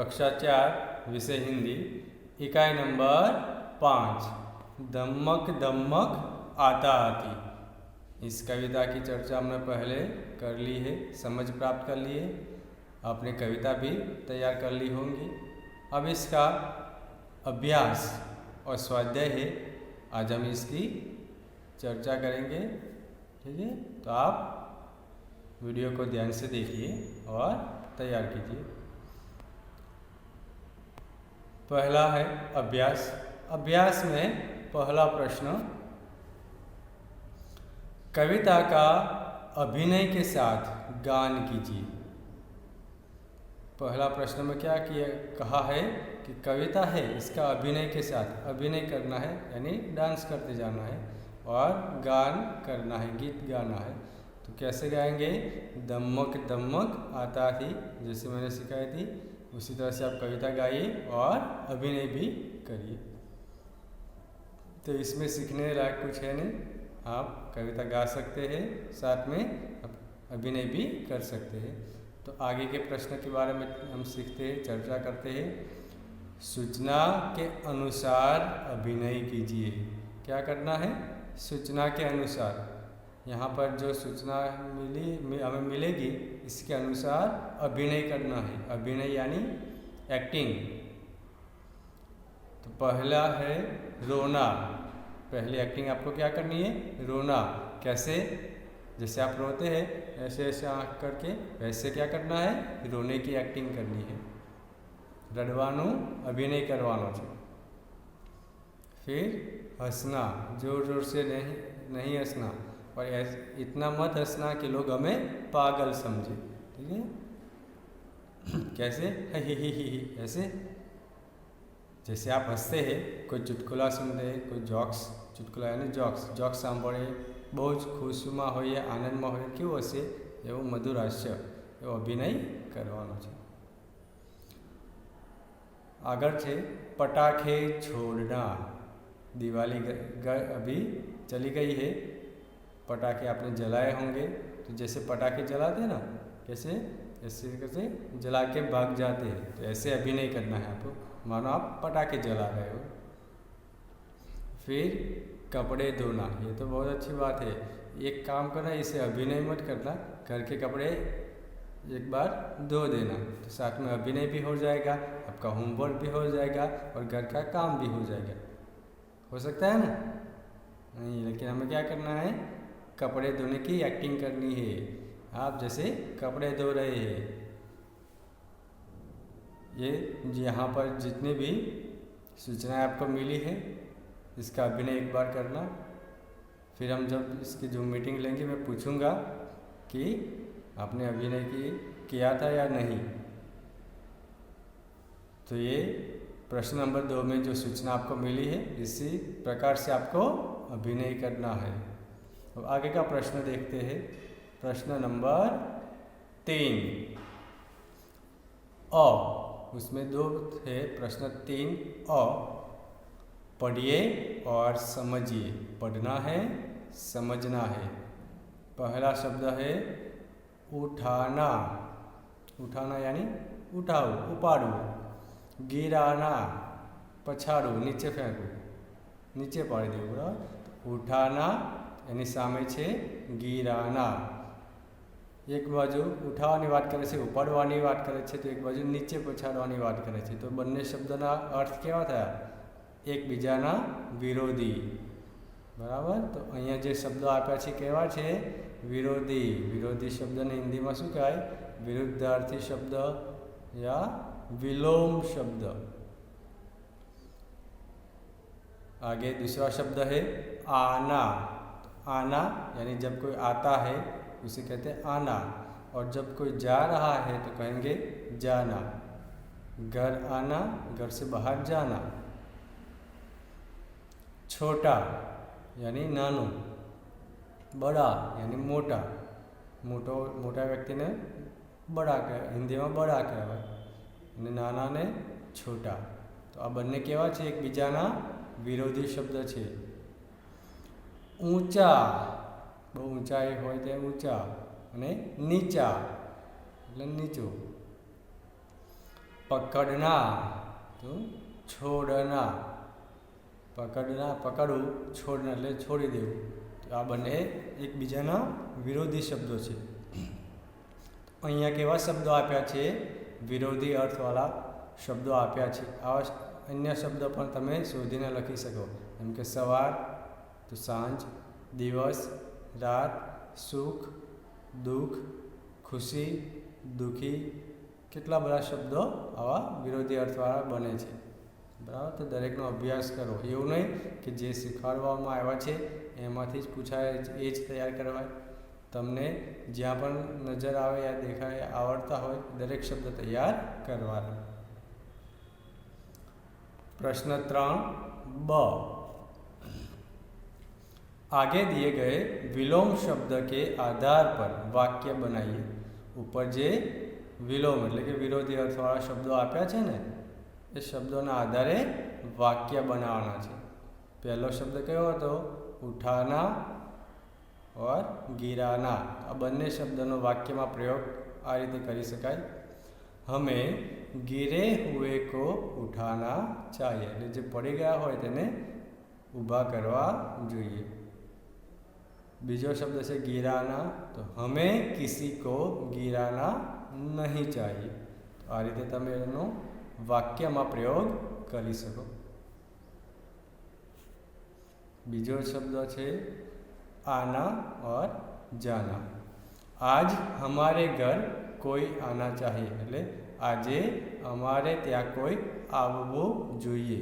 कक्षा 4 विषय हिंदी इकाई नंबर 5 दमक दमक आता आती। इस कविता की चर्चा हमने पहले कर ली है, समझ प्राप्त कर ली है। आपने कविता भी तैयार कर ली होंगी। अब इसका अभ्यास और स्वाध्याय है, आज हम इसकी चर्चा करेंगे। ठीक है, तो आप वीडियो को ध्यान से देखिए और तैयार कीजिए। पहला है अभ्यास। अभ्यास में पहला प्रश्न, कविता का अभिनय के साथ गान कीजिए। पहला प्रश्न में क्या किया कहा है कि कविता है, इसका अभिनय के साथ अभिनय करना है, यानी डांस करते जाना है और गान करना है, गीत गाना है। तो कैसे गाएंगे? दमक दमक आता थी, जैसे मैंने सिखाई थी उसी तरह से आप कविता गाइए और अभिनय भी करिए। तो इसमें सीखने लायक कुछ है नहीं, आप कविता गा सकते हैं, साथ में अभिनय भी कर सकते हैं। तो आगे के प्रश्न के बारे में हम सीखते हैं, चर्चा करते हैं। सूचना के अनुसार अभिनय कीजिए। क्या करना है? सूचना के अनुसार, यहाँ पर जो सूचना हमें मिलेगी इसके अनुसार अभिनय करना है। अभिनय यानी एक्टिंग। तो पहला है रोना। पहली एक्टिंग आपको क्या करनी है? रोना। कैसे? जैसे आप रोते हैं ऐसे ऐसे आँख करके, वैसे क्या करना है? रोने की एक्टिंग करनी है। रड़वानो अभिनय करवानो छो। फिर हंसना, जोर जोर से नहीं हंसना, और इतना मत हंसना कि लोग हमें पागल समझे। ठीक है? कैसे? ही ऐसे। जैसे आप हंसते हैं, कोई चुटकुला सुनते हैं, कोई जोक्स, चुटकुला यानी जोक्स सांभळे બહુ જ ખુશમાં હોઈએ, આનંદમાં હોઈએ, કેવું હશે? એવું મધુર હાસ્ય, એવો અભિનય કરવાનો છે। આગળ છે पटाखे छोड़ना। दिवाली अभी चली गई है, पटाखे आपने जलाए होंगे। तो जैसे पटाखे जलाते हैं ना, कैसे कैसे जला के भाग जाते हैं, तो ऐसे अभिनय करना है आपको, मानो आप पटाखे जला रहे हो। फिर कपड़े धोना, ये तो बहुत अच्छी बात है। एक काम करना, इसे अभिनय मत करना, घर के कपड़े एक बार धो देना, तो साथ में अभिनय भी हो जाएगा, आपका होमवर्क भी हो जाएगा और घर का काम भी हो जाएगा। हो सकता है ना? नहीं, लेकिन हमें क्या करना है? कपड़े धोने की एक्टिंग करनी है। आप जैसे कपड़े धो रहे हैं। ये यहाँ पर जितनी भी सूचनाएं आपको मिली है, इसका अभिनय एक बार करना। फिर हम जब इसकी जो मीटिंग लेंगे, मैं पूछूंगा कि आपने अभिनय किया था या नहीं। तो ये प्रश्न नंबर 2 में जो सूचना आपको मिली है, इसी प्रकार से आपको अभिनय करना है। अब आगे का प्रश्न देखते हैं। प्रश्न नंबर 3 अ, उसमें 2 थे। प्रश्न 3 अ, पढ़िए और समझिए। पढ़ना है, समझना है। पहला शब्द है उठाना। उठाना यानी उठाओ, उपाड़ो। गिराना, पछाड़ो, नीचे फेंको, नीचे पाड़ी दो। बराबर। उठाना यानी सामे छे गिराना। एक बाजू उठावવાની વાત કરે છે, ઉપાડવાની વાત કરે છે, તો એક બાજુ નીચે પછાડવાની વાત કરે છે। તો બંને શબ્દના अर्थ કેવા થયા? એકબીજાના વિરોધી। બરાબર। તો અહીંયા જે શબ્દો આપ્યા છે કેવા છે? વિરોધી। વિરોધી શબ્દને હિન્દીમાં શું કહેવાય? વિરુદ્ધાર્થી શબ્દ या विलोम शब्द। आगे दूसरा शब्द है आना। आना यानी जब कोई आता है उसे कहते हैं आना, और जब कोई जा रहा है तो कहेंगे जाना। घर आना, घर से बाहर जाना। छोटा यानी नानो। बड़ा यानी मोटा। मोटा व्यक्ति ने बड़ा कहे, हिंदी में बड़ा कहेवाय, અને નાનાને છોટા। તો આ બંને કેવા છે? એકબીજાના વિરોધી શબ્દ છે। ઊંચા, બહુ ઊંચાઈ હોય તે ઊંચા, અને નીચા એટલે નીચું। पकड़ना तो छोड़ना, पकड़ना पकड़વું, छोड़ना એટલે છોડી દેવું। તો આ બંને એકબીજાના વિરોધી શબ્દો છે। અહીંયા કેવા શબ્દો આપ્યા છે? વિરોધી અર્થવાળા શબ્દો આપ્યા છે। આવા અન્ય શબ્દો પણ તમે શોધીને લખી શકો, જેમ કે સવાર તો સાંજ, દિવસ, રાત, સુખ, દુઃખ, ખુશી, દુઃખી, કેટલા બધા શબ્દો આવા વિરોધી અર્થવાળા બને છે। બરાબર, તો દરેકનો અભ્યાસ કરો। એવું નહીં કે જે શીખવાડવામાં આવ્યા છે એમાંથી જ પૂછાય એ જ તૈયાર કરવાય। તમને જ્યાં પણ નજર આવે યા દેખાય આવડતા હોય દરેક શબ્દ તૈયાર કરવાના। प्रश्न 3 ब, आगे दिए गए विलोम शब्द के आधार पर वाक्य बनाइए। ऊपर जे विलोम એટલે કે વિરોધી અર્થવાળા શબ્દો આપ્યા છે ને એ શબ્દોના આધારે વાક્ય બનાવવાના છે। પહેલો શબ્દ કયો હતો? ઉઠાના और गिराना। આ બંને શબ્દનો વાક્યમાં પ્રયોગ આ રીતે કરી શકાય। हमें गिरे हुए को उठाना चाहिए એટલે જે પડી ગયા હોય તેને ઊભા કરવા જોઈએ। બીજો શબ્દ છે गिराना, तो हमें किसी को गिराना नहीं चाहिए। तो આ રીતે તમે એનો વાક્યમાં પ્રયોગ કરી શકો। બીજો શબ્દ છે आना और जाना। आज हमारे घर कोई आना चाहिए એટલે આજે અમારે ત્યાં કોઈ આવવું જોઈએ।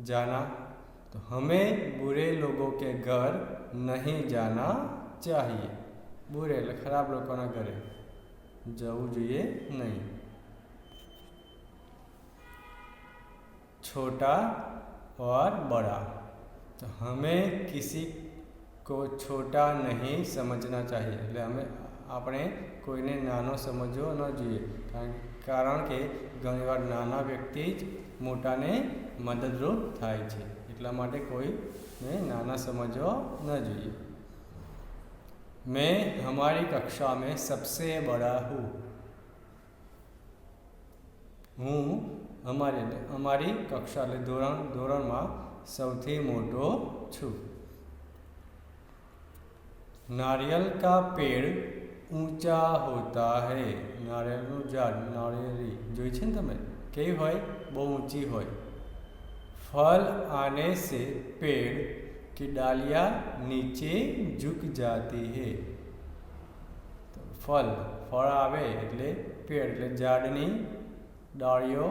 जाना, तो हमें बुरे लोगों के घर नहीं जाना चाहिए। बुरे એટલે ખરાબ લોકોના ઘરે જવું જોઈએ નહીં। छोटा और बड़ा, तो हमें किसी को छोटा नहीं समझना चाहिए એટલે અમે આપણે કોઈને નાનો સમજવો ન જોઈએ, કારણ કે ઘણીવાર નાના વ્યક્તિ જ મોટાને મદદરૂપ થાય છે, એટલા માટે કોઈને નાના સમજવો ન જોઈએ। मैं हमारी कक्षा में सबसे बड़ा हूँ। हूँ हमारी कक्षा એટલે ધોરણમાં સૌથી મોટો છું। नारियल का पेड़ ऊंचा होता है। नारियलનું ઝાડ, નાળિયેરી જોઈ છે ને તમે, કેવી હોય? બહુ ઊંચી હોય। फल आने से पेड़ की डालियाँ नीचे झुक जाती है। तो फल आवे એટલે पेड़ એટલે ઝાડની ડાળીઓ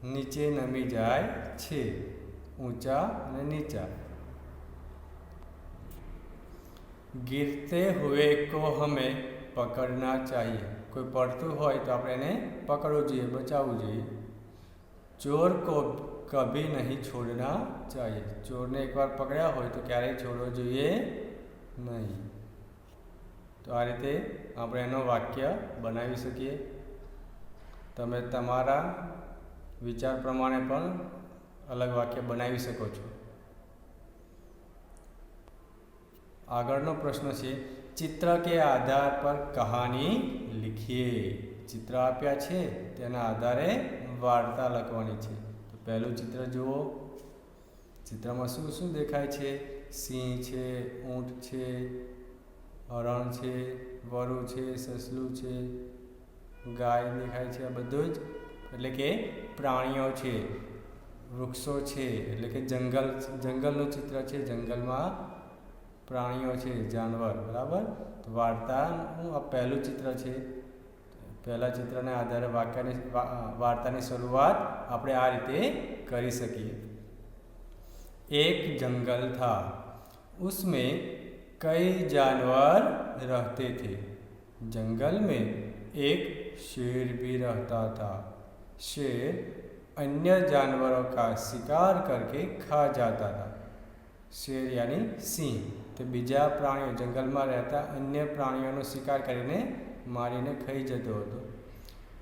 નીચે નમી જાય છે, ઊંચા અને નીચા। गिरते हुए को हमें पकड़ना चाहिए। कोई पड़तुं होय तो આપણે એને પકડવું જોઈએ, બચાવવું જોઈએ। चोर को कभी नहीं छोड़ना चाहिए। ચોરને એકવાર પકડ્યા હોય તો ક્યારેય છોડવો જોઈએ નહીં। તો આ રીતે આપણે એનો વાક્ય બનાવી શકીએ। તમે તમારા વિચાર પ્રમાણે પણ અલગ વાક્ય બનાવી શકો છો। આગળનો પ્રશ્ન છે ચિત્ર કે આધાર પર કહાની लिखिए। ચિત્ર આપ્યા છે તેના આધારે વાર્તા લખવાની છે। તો પહેલું ચિત્ર જુઓ। ચિત્રમાં શું શું દેખાય છે? સિંહ છે, ઊંટ છે, હરણ છે, વરુ છે, સસલું છે, ગાય દેખાય છે। આ બધું જ એટલે કે પ્રાણીઓ છે। વૃક્ષો છે એટલે કે જંગલનું ચિત્ર છે, જંગલમાં પ્રાણીઓ છે, જાનવર। બરાબર, તો વાર્તાનું આ પહેલું ચિત્ર છે। પહેલા ચિત્રને આધારે વાર્તાની શરૂઆત આપણે આ રીતે કરી શકીએ। एक जंगल था, उसमें कई जानवर रहते थे। जंगल में एक शेर भी रहता था। शेर अन्य जानवरों का शिकार करके खा जाता था। शेर यानी सिंह तो बीजा प्राणियों जंगल में रहता अन्य प्राणियों शिकार કરીને मारीने खाई जतो હતો।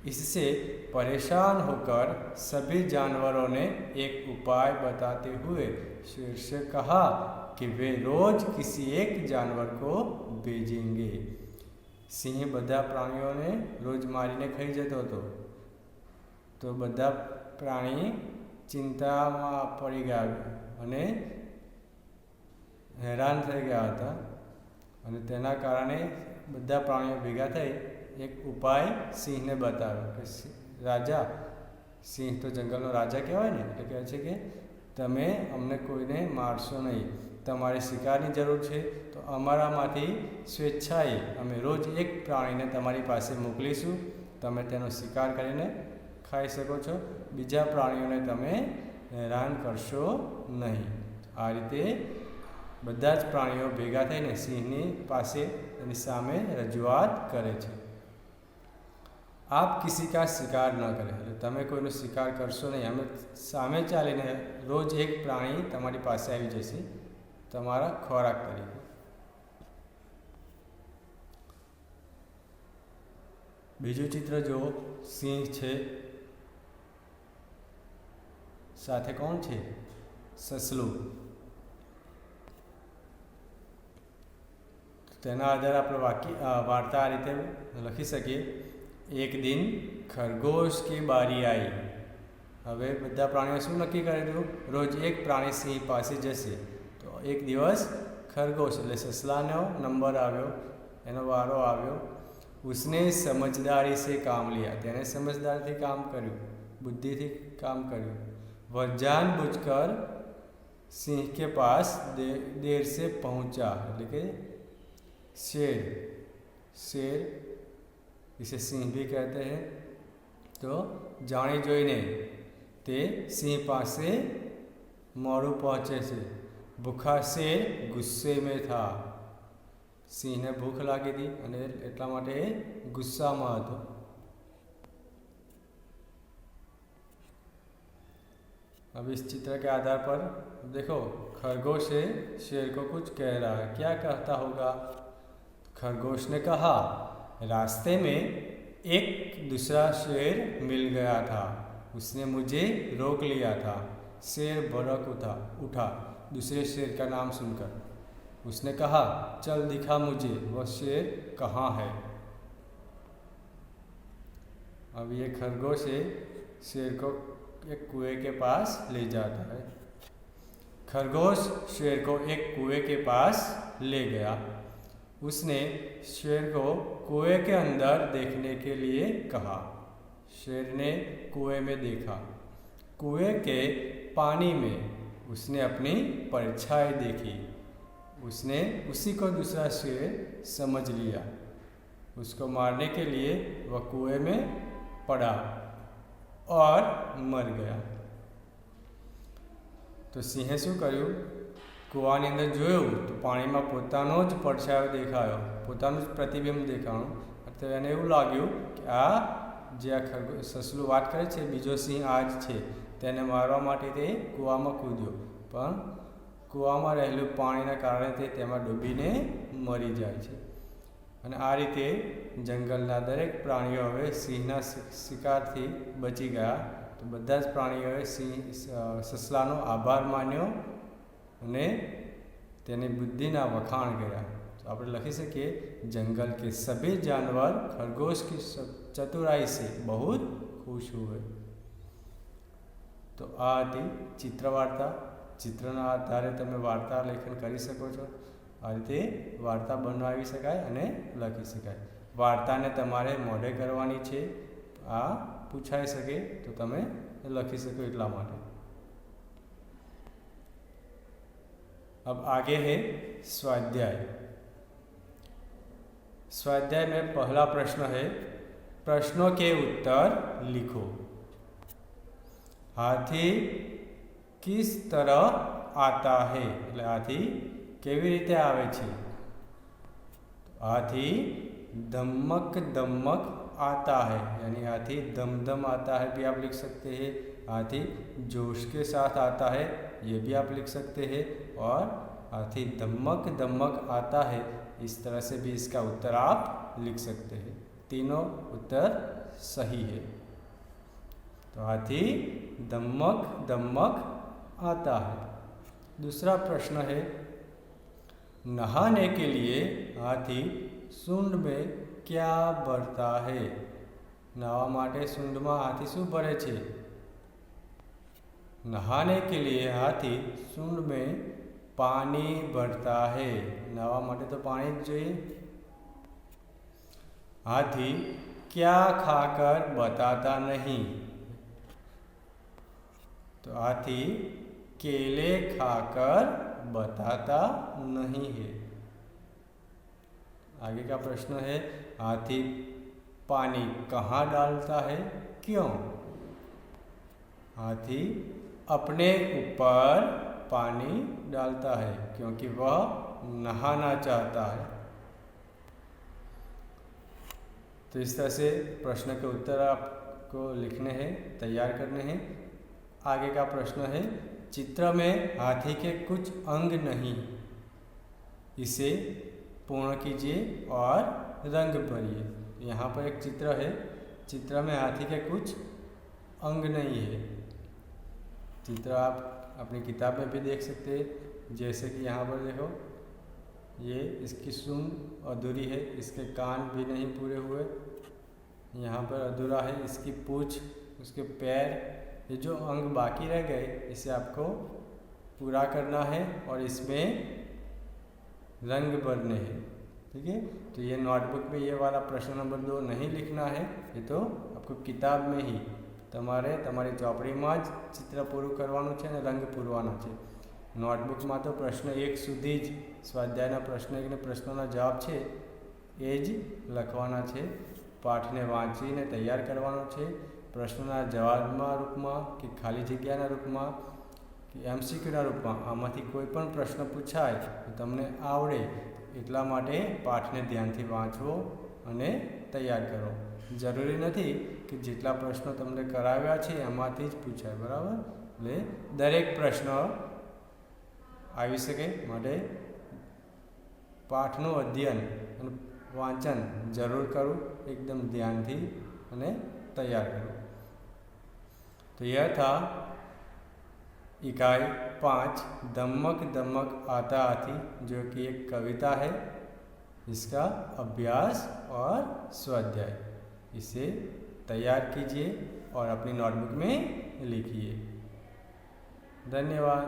इससे परेशान होकर सभी जानवरों ने एक उपाय बताते हुए शेर से कहा कि वे रोज किसी एक जानवर को भेजेंगे। સિંહ બધા પ્રાણીઓને રોજ મારીને ખાઈ જતો હતો, તો બધા પ્રાણી ચિંતામાં પડી ગયા અને હેરાન થઈ ગયા હતા અને તેના કારણે બધા પ્રાણીઓ ભેગા થઈ એક ઉપાય સિંહને બતાવ્યો કે રાજા, સિંહ તો જંગલનો રાજા કહેવાય ને, એટલે કહે છે કે તમે અમને કોઈને મારશો નહીં, તમારે શિકારની જરૂર છે તો અમારામાંથી સ્વેચ્છાએ અમે રોજ એક પ્રાણીને તમારી પાસે મોકલીશું, તમે તેનો શિકાર કરીને ખાઈ શકો છો, બીજા પ્રાણીઓને તમે હેરાન કરશો નહીં। આ રીતે બધા જ પ્રાણીઓ ભેગા થઈને સિંહની પાસે એની સામે રજૂઆત કરે છે। આપ કિસી કા શિકાર ન કરે, એટલે તમે કોઈનો શિકાર કરશો નહીં, અમે સામે ચાલીને રોજ એક પ્રાણી તમારી પાસે આવી જશે તમારા ખોરાક તરીકે। બીજું ચિત્ર જુઓ, સિંહ છે, સાથે કોણ છે? સસલું। તેના આધારે આપણે વાર્તા આ રીતે લખી શકીએ। એક દિન ખરગોશ की बारी आई। હવે બધા પ્રાણીઓ શું નક્કી કરેલું? રોજ એક પ્રાણી સિંહ પાસે જશે। તો એક દિવસ ખરગોશ એટલે સસલાનો નંબર આવ્યો, એનો વારો આવ્યો। उसने समझदारी से काम लिया, तेने समझदारी से काम કર્યું, बुद्धि से काम કર્યું। वह जानबूझकर सिंह के पास देर से पहुंचा, એટલે કે शेर इसे सिंह भी कहते हैं। तो जानी जोईने ते सिंह पासे मोड़ू पहुँचे से। भूखा शेर गुस्से में था। सिंह ने भूख लागी थी અને એટલા માટે ગુસ્સામાં હતો। अब इस चित्र के आधार पर देखो, खरगोश शेर को कुछ कह रहा है। क्या कहता होगा? खरगोश ने कहा, रास्ते में एक दूसरा शेर मिल गया था, उसने मुझे रोक लिया था। शेर भड़क उठा दूसरे शेर का नाम सुनकर। उसने कहा, चल दिखा मुझे वह शेर कहाँ है। अब ये खरगोश शेर को एक कुएं के पास ले जाता है। खरगोश शेर को एक कुएं के पास ले गया। उसने शेर को कुएं के अंदर देखने के लिए कहा। शेर ने कुएं में देखा। कुएं के पानी में उसने अपनी परछाई देखी। उसने उसी को दूसरा शेर समझ लिया। उसको मारने के लिए वह कुएं में पड़ा और मर गया। तो सिंहे શું કર્યું? કૂવાની અંદર જોયું તો પાણીમાં પોતાનો જ પડછાયો દેખાયો, પોતાનું જ પ્રતિબિંબ દેખાણું। તો એને એવું લાગ્યું કે આ જે આ સસલું વાત કરે છે બીજો સિંહ આ જ છે, તેને મારવા માટે તે કૂવામાં કૂદ્યો, પણ કૂવામાં રહેલું પાણીના કારણે તે તેમાં ડૂબીને મરી જાય છે। અને આ રીતે જંગલના દરેક પ્રાણીઓ હવે સિંહના શિકારથી બચી ગયા। તો બધા જ પ્રાણીઓએ સસલાનો આભાર માન્યો અને તેની બુદ્ધિના વખાણ કર્યા। તો આપણે લખી શકીએ, जंगल के सभी जानवर खरगोश की चतुराई से बहुत खुश हुए। तो आ હતી ચિત્રવાર્તા। ચિત્રના આધારે તમે વાર્તા લેખન કરી શકો છો। આ રીતે વાર્તા બનાવી શકાય અને લખી શકાય। વાર્તાને તમારે મોઢે કરવાની છે, આ પૂછાઈ શકે તો તમે લખી શકો એટલા માટે। अब आगे है स्वाध्याय। स्वाध्याय में पहला प्रश्न है, प्रश्नों के उत्तर लिखो। हाथी किस तरह आता है? એટલે હાથી કેવી રીતે આવે છે? हाथी धमक धमक आता है, यानी हाथी दम दम आता है भी आप लिख सकते हैं। हाथी जोश के साथ आता है, ये भी आप लिख सकते हैं। और हाथी धमक धमक आता है, इस तरह से भी इसका उत्तर आप लिख सकते हैं। तीनों उत्तर सही है। तो हाथी धमक धमक आता है। दूसरा प्रश्न है, नहाने के लिए हाथी सूंड में क्या भरता है? नहावा माटे सूंड में हाथी शू भरे छे? नहाने के लिए हाथी सूंड में पानी भरता है। नहावा माटे तो पानी ज जोईए। हाथी क्या खाकर बताता नहीं? तो हाथी केले खाकर बताता नहीं है। आगे का प्रश्न है, हाथी पानी कहाँ डालता है? क्यों? हाथी अपने ऊपर पानी डालता है क्योंकि वह नहाना चाहता है। तो इस तरह से प्रश्न के उत्तर आपको लिखने हैं, तैयार करने हैं। आगे का प्रश्न है, चित्र में हाथी के कुछ अंग नहीं, इसे पूर्ण कीजिए और रंग भरिए। यहाँ पर एक चित्र है, चित्र में हाथी के कुछ अंग नहीं है। चित्र आप अपनी किताब में भी देख सकते हैं, जैसे कि यहाँ पर देखो, ये इसकी सूंड अधूरी है, इसके कान भी नहीं पूरे हुए, यहाँ पर अधूरा है इसकी पूँछ, उसके पैर, ये जो अंग बाकी रह गए इसे आपको पूरा करना है और इसमें रंग भरने हैं। ठीक है, तो ये नोटबुक में ये वाला प्रश्न नंबर 2 नहीं लिखना है, ये तो आपको किताब में ही તમારી ચોપડીમાં જ ચિત્ર પૂરું કરવાનું છે અને રંગ પૂરવાનો છે। નોટબુકમાં તો પ્રશ્ન 1 સુધી જ સ્વાધ્યાયના પ્રશ્ન 1 ને પ્રશ્નોના જવાબ છે એ જ લખવાના છે। પાઠને વાંચીને તૈયાર કરવાનો છે। પ્રશ્નના જવાબના રૂપમાં કે ખાલી જગ્યાના રૂપમાં કે એમસીક્યુના રૂપમાં આમાંથી કોઈ પણ પ્રશ્ન પૂછાય તો તમને આવડે એટલા માટે પાઠને ધ્યાનથી વાંચવો અને તૈયાર કરો। જરૂરી નથી કે જેટલા પ્રશ્નો તમને કરાવ્યા છે એમાંથી જ પૂછાય, બરાબર? એટલે દરેક પ્રશ્ન આવી શકે માટે પાઠનું અધ્યયન અને વાંચન જરૂર કરું, एकदम ध्यानથી અને તૈયાર કરું। तो यह था इकाई 5 दमक दमक आता हाथी, जो कि एक कविता है। इसका अभ्यास और स्वाध्याय, इसे तैयार कीजिए और अपनी नोटबुक में लिखिए। धन्यवाद।